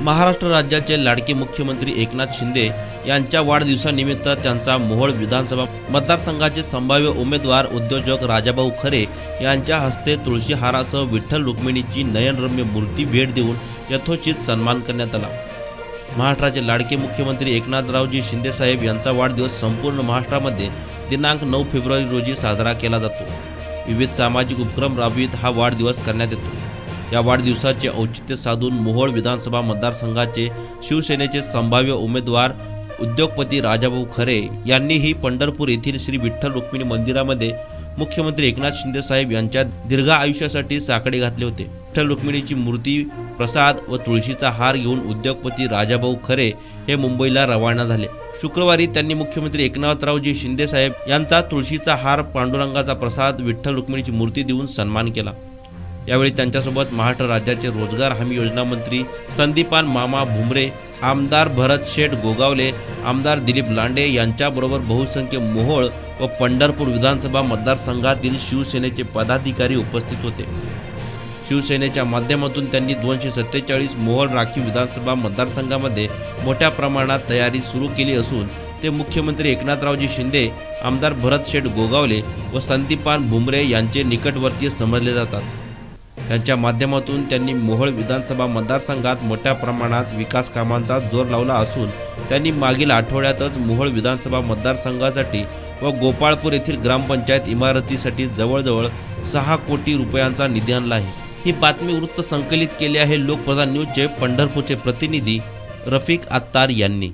महाराष्ट्र राज्याचे लाडके मुख्यमंत्री एकनाथ शिंदे यांच्या वाढदिवसानिमित्त त्यांचा मोहोळ विधानसभा मतदारसंघाचे संभाव्य उमेदवार उद्योजक राजाभाऊ खरे यांच्या हस्ते तुळशी हारासह विठ्ठल रुक्मिणीची नयनरम्य मूर्ती भेट देऊन यथोचित सन्मान करण्यात आला। महाराष्ट्राचे लाडके मुख्यमंत्री एकनाथरावजी शिंदे साहेब यांचा वाढदिवस संपूर्ण महाराष्ट्रामध्ये दिनांक 9 फेब्रुवारी रोजी साजरा केला जातो। विविध सामाजिक उपक्रम राबवित हा वाढदिवस करण्यात येतो। या वाढदिवसाचे औचित्य साधून मोहोळ विधानसभा मतदारसंघाचे शिवसेनेचे संभाव्य उमेदवार उद्योगपती राजाभाऊ खरे यांनीही पंढरपूर येथील श्री विठ्ठल रुक्मिणी मंदिरामध्ये मुख्यमंत्री एकनाथ शिंदे साहेब यांच्या दीर्घ आयुष्यासाठी साकडे घातले होते। विठ्ठल रुक्मिणीची मूर्ती, प्रसाद व तुळशीचा हार घेऊन उद्योगपती राजाभाऊ खरे हे मुंबईला रवाना झाले। शुक्रवारी त्यांनी मुख्यमंत्री एकनाथरावजी शिंदे साहेब यांचा तुळशीचा हार, पांडुरंगाचा प्रसाद, विठ्ठल रुक्मिणीची मूर्ती देऊन सन्मान केला। यावेळी त्यांच्यासोबत महाराष्ट्र राज्याचे रोजगार हमी योजना मंत्री संदीपान मामा भुमरे, आमदार भरत शेठ गोगावले, आमदार दिलीप लांडे यांच्याबरोबर बहुसंख्य मोहोळ व पंढरपूर विधानसभा मतदारसंघातील शिवसेनेचे पदाधिकारी उपस्थित होते। शिवसेनेच्या माध्यमातून त्यांनी 247 मोहोळ राखीव विधानसभा मतदारसंघामध्ये मोठ्या प्रमाणात तयारी सुरू केली असून ते मुख्यमंत्री एकनाथरावजी शिंदे, आमदार भरत शेठ गोगावले व संदीपान भुमरे यांचे निकटवर्तीय समजले जातात। त्यांच्या माध्यमातून त्यांनी मोहोळ विधानसभा मतदारसंघात मोठ्या प्रमाणात विकास कामांचा जोर लावला असून त्यांनी मागील आठवड्यातच मोहोळ विधानसभा मतदारसंघासाठी व गोपाळपूर येथील ग्रामपंचायत इमारतीसाठी जवळजवळ 6 कोटी रुपयांचा निधी आणला आहे। ही बातमी वृत्त संकलित केले आहे लोकप्रधान न्यूजचे पंढरपूरचे प्रतिनिधी रफिक अत्तार यांनी।